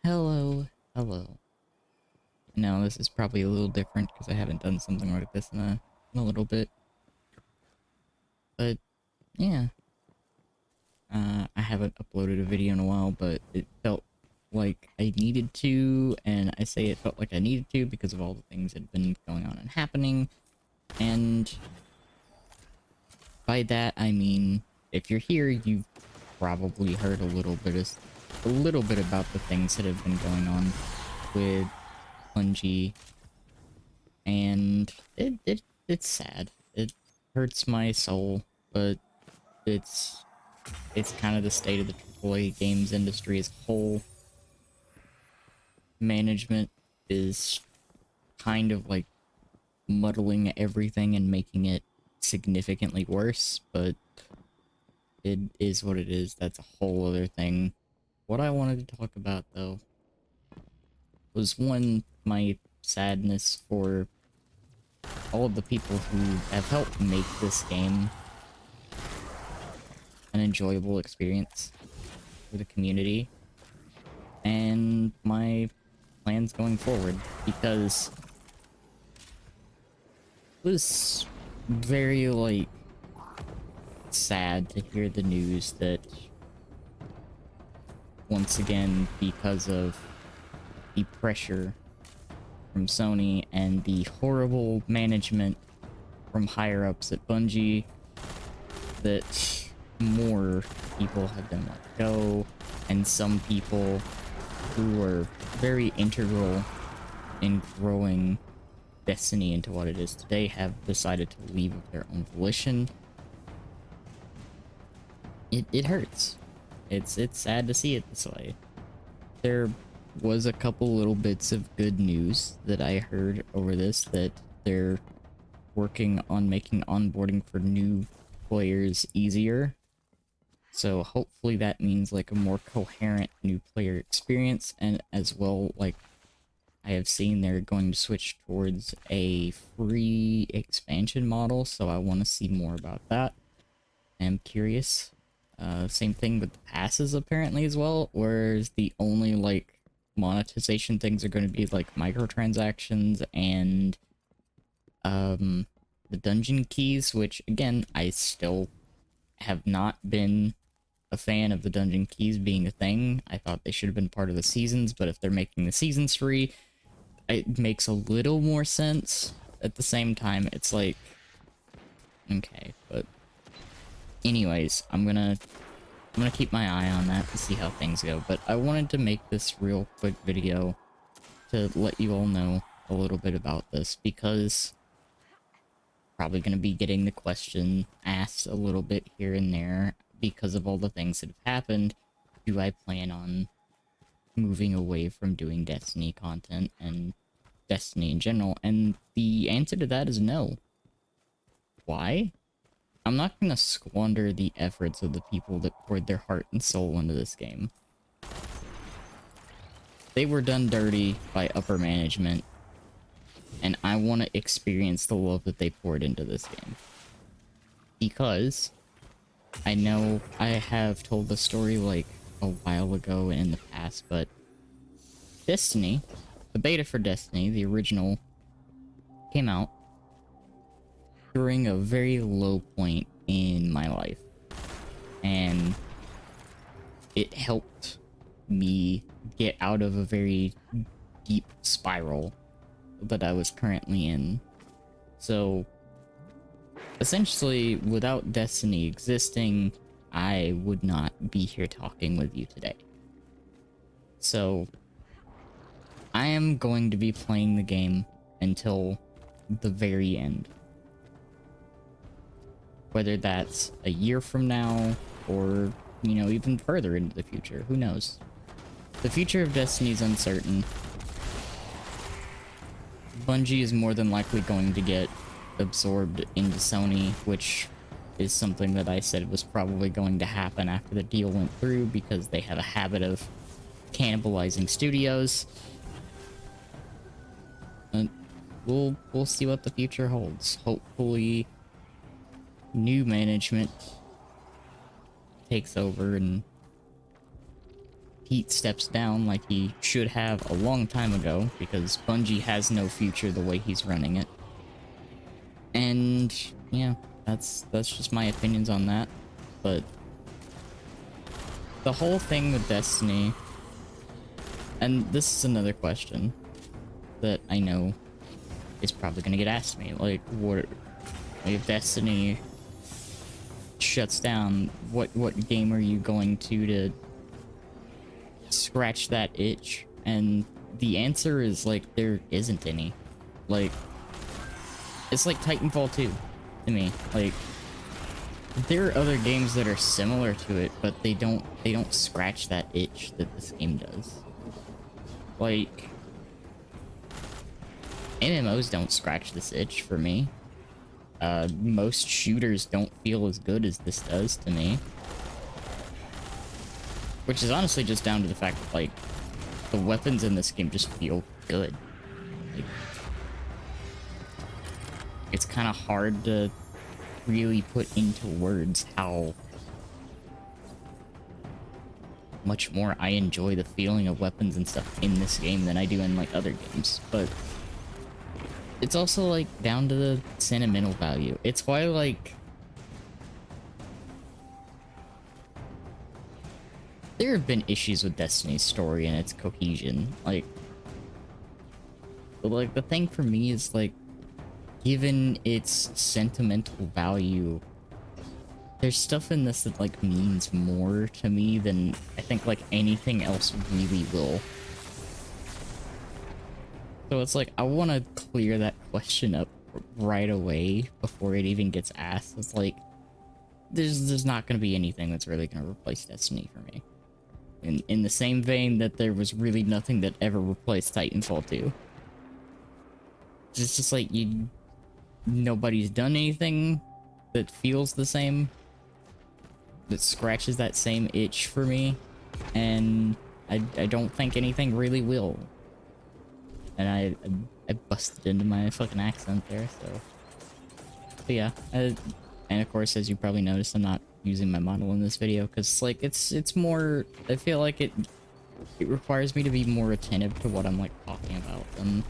Hello, hello. Now this is probably a little different because I haven't done something like this in a little bit. But yeah, I haven't uploaded a video in a while, but it felt like I needed to, and I say it felt like I needed to because of all the things that have been going on and happening. And by that I mean, if you're here, you've probably heard a little bit about the things that have been going on with Bungie, and it's sad. It hurts my soul, but it's it's kind of the state of the AAA games industry as a whole. Management is kind of like muddling everything and making it significantly worse, but it is what it is. That's a whole other thing. What I wanted to talk about though was one, my sadness for all of the people who have helped make this game an enjoyable experience for the community, and my plans going forward, because it was very, like, sad to hear the news that once again, because of the pressure from Sony and the horrible management from higher ups at Bungie, that more people have been let go, and some people who were very integral in growing Destiny into what it is today have decided to leave of their own volition. It hurts. It's sad to see it this way. There was a couple little bits of good news that I heard over this, that they're working on making onboarding for new players easier. So hopefully that means like a more coherent new player experience, and as well, like, I have seen they're going to switch towards a free expansion model, so I want to see more about that. I'm curious. Same thing with the passes apparently as well, whereas the only like monetization things are going to be like microtransactions and the dungeon keys, which again, I still have not been a fan of the dungeon keys being a thing. I thought they should have been part of the seasons, but if they're making the seasons free, it makes a little more sense. At the same time, it's like, okay, but anyways, I'm gonna keep my eye on that to see how things go. But I wanted to make this real quick video to let you all know a little bit about this, because probably gonna be getting the question asked a little bit here and there because of all the things that have happened. Do I plan on moving away from doing Destiny content and Destiny in general? And the answer to that is no. Why? I'm not gonna squander the efforts of the people that poured their heart and soul into this game. They were done dirty by upper management, and I want to experience the love that they poured into this game. Because I know I have told the story like a while ago in the past, but Destiny, the beta for Destiny, the original, came out during a very low point in my life. And it helped me get out of a very deep spiral that I was currently in. So, essentially, without Destiny existing, I would not be here talking with you today. So, I am going to be playing the game until the very end. Whether that's a year from now, or, you know, even further into the future, who knows? The future of Destiny is uncertain. Bungie is more than likely going to get absorbed into Sony, which is something that I said was probably going to happen after the deal went through, because they have a habit of cannibalizing studios. And we'll see what the future holds. Hopefully, new management takes over and Pete steps down like he should have a long time ago, because Bungie has no future the way he's running it. And yeah, that's just my opinions on that. But the whole thing with Destiny, and this is another question that I know is probably gonna get asked to me, like, what if Destiny shuts down, what game are you going to scratch that itch? And the answer is, like, there isn't any. Like, it's like Titanfall 2 to me. Like, there are other games that are similar to it, but they don't scratch that itch that this game does. Like, MMOs don't scratch this itch for me. Most shooters don't feel as good as this does to me. Which is honestly just down to the fact that, like, the weapons in this game just feel good. Like, it's kind of hard to really put into words how much more I enjoy the feeling of weapons and stuff in this game than I do in, like, other games. But it's also, like, down to the sentimental value. It's why, like, there have been issues with Destiny's story and its cohesion. Like, the thing for me is, like, given its sentimental value, there's stuff in this that, like, means more to me than I think, like, anything else really will. So it's like, I want to clear that question up right away before it even gets asked. It's like, there's not going to be anything that's really going to replace Destiny for me. In the same vein that there was really nothing that ever replaced Titanfall 2. It's just like, nobody's done anything that feels the same, that scratches that same itch for me, and I don't think anything really will. And I busted into my fucking accent there, so. But yeah, and of course, as you probably noticed, I'm not using my model in this video, because, like, it's more, I feel like it requires me to be more attentive to what I'm, like, talking about, and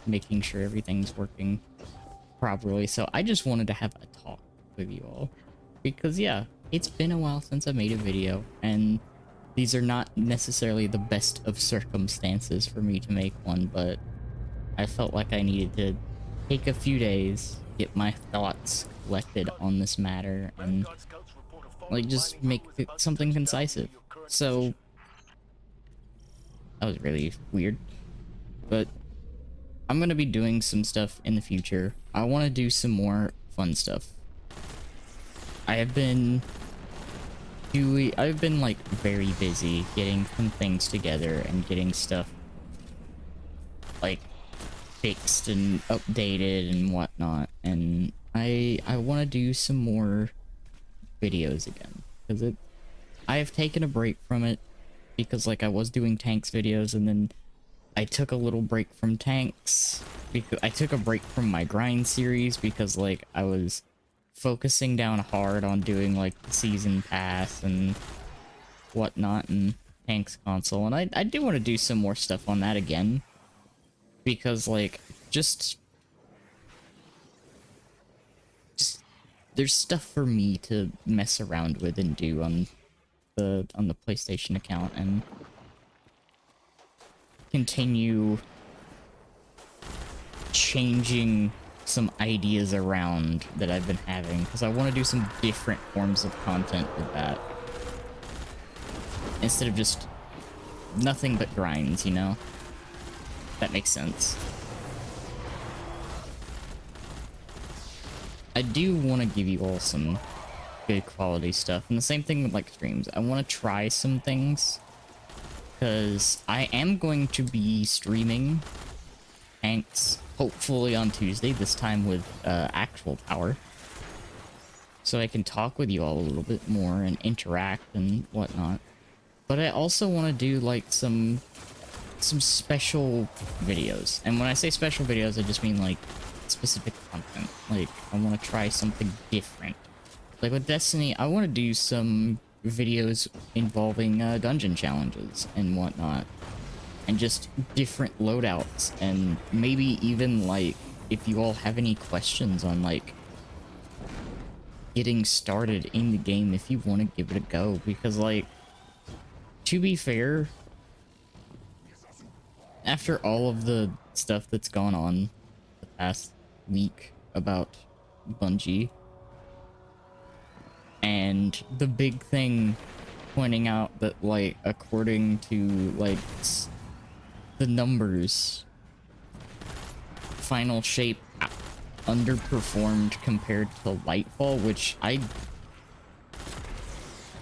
making sure everything's working properly. So I just wanted to have a talk with you all, because yeah, it's been a while since I made a video, and these are not necessarily the best of circumstances for me to make one, but I felt like I needed to take a few days, get my thoughts collected on this matter, and, like, just make it something concise. So that was really weird, but I'm gonna be doing some stuff in the future. I want to do some more fun stuff. I've been like very busy getting some things together and getting stuff, like, fixed and updated and whatnot, and I want to do some more videos again, because I have taken a break from it, because, like, I was doing tanks videos, and then I took a little break from tanks, because I took a break from my grind series, because, like, I was focusing down hard on doing, like, the season pass and whatnot, and tanks console, and I do want to do some more stuff on that again, because, like, just there's stuff for me to mess around with and do on the PlayStation account, and continue changing some ideas around that I've been having, because I want to do some different forms of content with that, instead of just nothing but grinds, you know? That makes sense. I do want to give you all some good quality stuff, and the same thing with, like, streams. I want to try some things, because I am going to be streaming tanks, hopefully on Tuesday, this time with actual power, so I can talk with you all a little bit more and interact and whatnot. But I also want to do, like, some special videos, and when I say special videos, I just mean, like, specific content. Like, I want to try something different. Like with Destiny, I want to do some videos involving dungeon challenges and whatnot, and just different loadouts, and maybe even like if you all have any questions on like getting started in the game, if you want to give it a go, because like, to be fair, after all of the stuff that's gone on the past week about Bungie, and the big thing pointing out that like according to like the numbers, Final Shape underperformed compared to Lightfall, which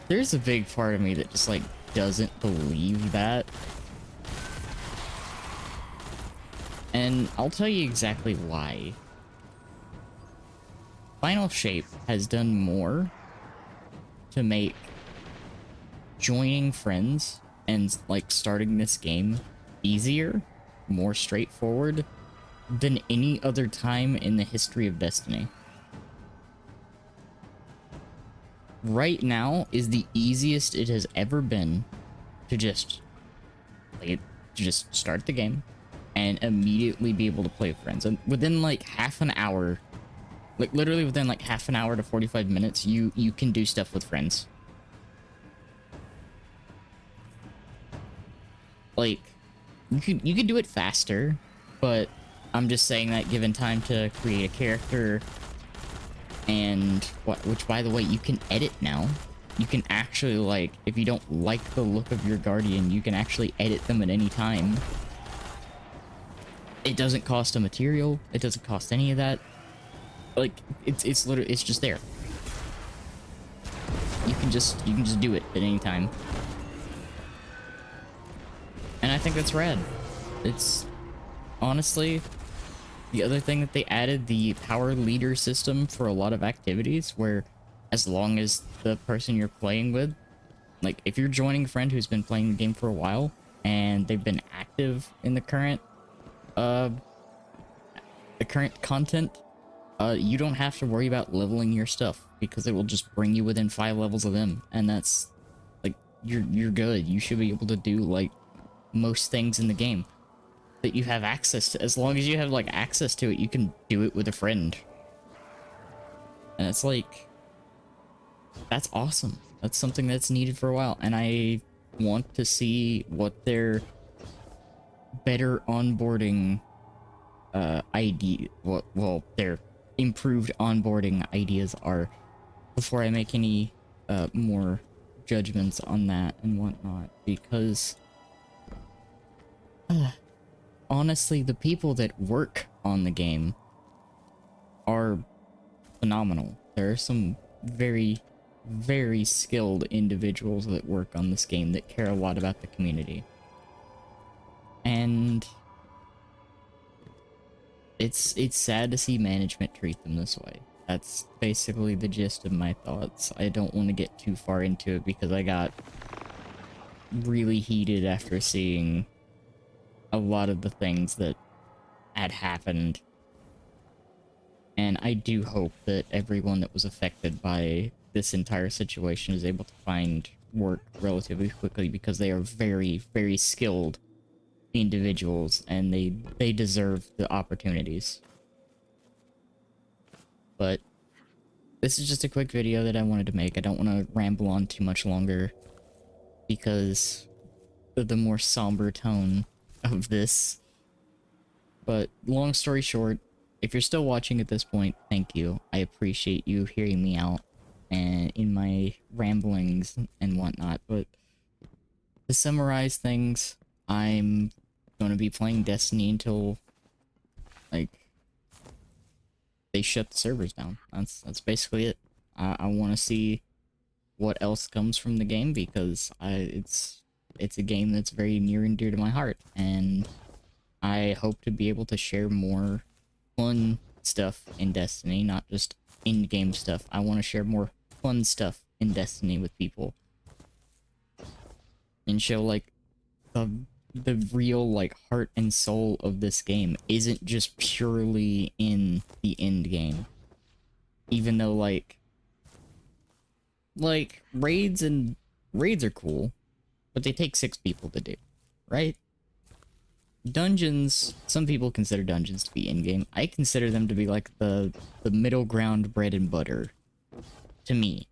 there's a big part of me that just like doesn't believe that. And I'll tell you exactly why. Final Shape has done more to make joining friends and like starting this game easier, more straightforward than any other time in the history of Destiny. Right now is the easiest it has ever been to just play it, to just start the game and immediately be able to play with friends. And within like half an hour, like literally within like half an hour to 45 minutes, you can do stuff with friends. Like, you could do it faster, but I'm just saying that given time to create a character, and which by the way, you can edit now. You can actually, like, if you don't like the look of your Guardian, you can actually edit them at any time. It doesn't cost a material. It doesn't cost any of that. Like, it's literally, it's just there. You can just do it at any time. And I think that's rad. It's honestly the other thing that they added, the power leader system for a lot of activities, where as long as the person you're playing with, like if you're joining a friend who's been playing the game for a while and they've been active in the current content, you don't have to worry about leveling your stuff because it will just bring you within 5 levels of them, and that's like you're good. You should be able to do like most things in the game that you have access to. As long as you have like access to it, you can do it with a friend. And it's like, that's awesome. That's something that's needed for a while, and I want to see what their better onboarding their improved onboarding ideas are before I make any more judgments on that and whatnot, because honestly, the people that work on the game are phenomenal. There are some very, very skilled individuals that work on this game that care a lot about the community. And it's sad to see management treat them this way. That's basically the gist of my thoughts. I don't want to get too far into it because I got really heated after seeing a lot of the things that had happened. And I do hope that everyone that was affected by this entire situation is able to find work relatively quickly, because they are very, very skilled individuals and they deserve the opportunities. But this is just a quick video that I wanted to make. I don't want to ramble on too much longer because of the more somber tone of this. But long story short, if you're still watching at this point, thank you. I appreciate you hearing me out and in my ramblings and whatnot. But to summarize things, I'm going to be playing Destiny until like they shut the servers down. That's basically it. I want to see what else comes from the game, because it's a game that's very near and dear to my heart, and I hope to be able to share more fun stuff in Destiny, not just in-game stuff. I want to share more fun stuff in Destiny with people and show like the real like heart and soul of this game isn't just purely in the end game. Even though like Like, raids are cool, but they take 6 people to do, right? Dungeons, some people consider dungeons to be in-game. I consider them to be like the middle ground bread and butter to me.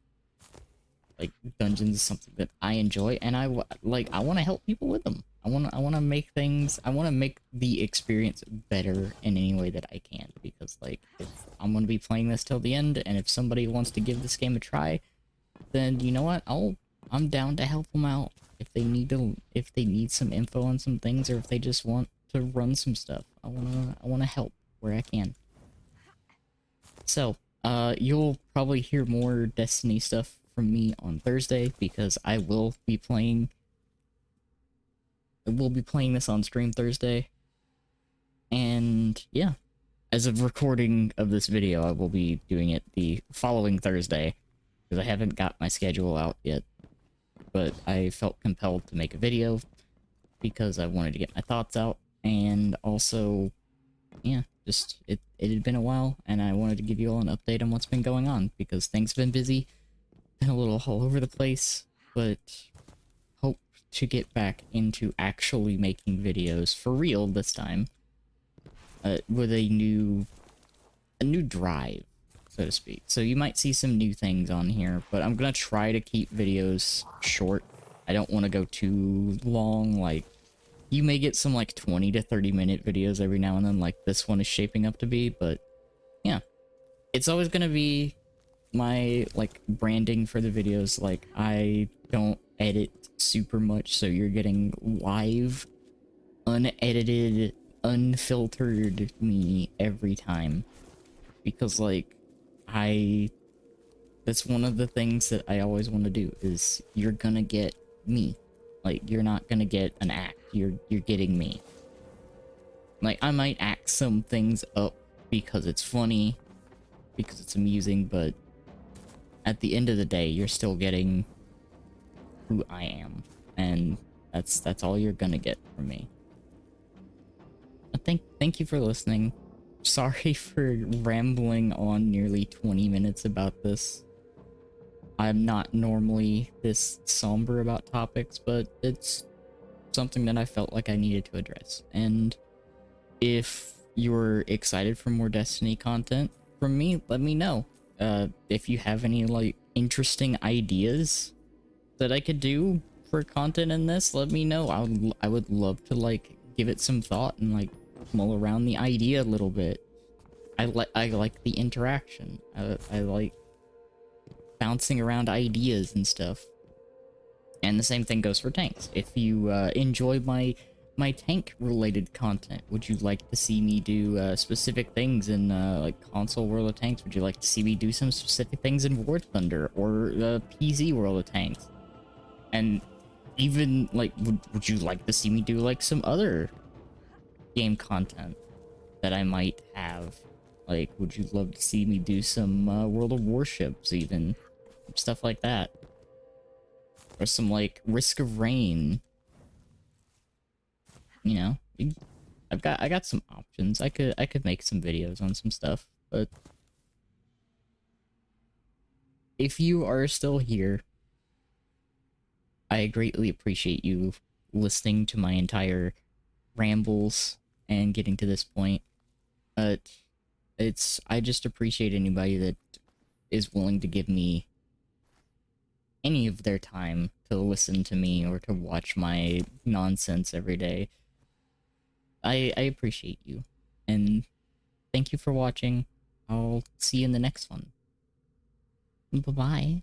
Like, dungeons is something that I enjoy, and I want to help people with them. I want to make things, I want to make the experience better in any way that I can, because like, if I'm going to be playing this till the end, and if somebody wants to give this game a try, then you know what? I'm down to help them out if they need some info on some things, or if they just want to run some stuff. I wanna help where I can. So, you'll probably hear more Destiny stuff from me on Thursday, because I will be playing this on stream Thursday. And yeah, as of recording of this video, I will be doing it the following Thursday, because I haven't got my schedule out yet. But I felt compelled to make a video because I wanted to get my thoughts out, and also, yeah, just it had been a while, and I wanted to give you all an update on what's been going on, because things have been busy, been a little all over the place, but hope to get back into actually making videos for real this time, with a new drive, so to speak. So you might see some new things on here, but I'm gonna try to keep videos short. I don't want to go too long. Like, you may get some like 20 to 30 minute videos every now and then, like this one is shaping up to be, but yeah. It's always gonna be my, like, branding for the videos. Like, I don't edit super much, so you're getting live, unedited, unfiltered me every time. Because, like, that's one of the things that I always want to do, is you're gonna get me. Like, you're not gonna get an act, you're getting me. Like, I might act some things up because it's funny, because it's amusing, but at the end of the day, you're still getting who I am, and that's all you're gonna get from me. Thank you for listening. Sorry for rambling on nearly 20 minutes about this. I'm not normally this somber about topics, but it's something that I felt like I needed to address. And if you're excited for more Destiny content from me, let me know. If you have any, like, interesting ideas that I could do for content in this, let me know. I would love to, like, give it some thought and, like, mull around the idea a little bit. I like the interaction. I like bouncing around ideas and stuff. And the same thing goes for tanks. If you enjoy my tank related content, would you like to see me do specific things in like console World of Tanks? Would you like to see me do some specific things in War Thunder or PZ World of Tanks? And even, like, would you like to see me do, like, some other game content that I might have? Like, would you love to see me do some World of Warships, even stuff like that, or some, like, Risk of Rain? You know, I got some options. I could make some videos on some stuff, but if you are still here, I greatly appreciate you listening to my entire rambles and getting to this point. But I just appreciate anybody that is willing to give me any of their time to listen to me or to watch my nonsense every day. I appreciate you, and thank you for watching. I'll see you in the next one. Bye-bye.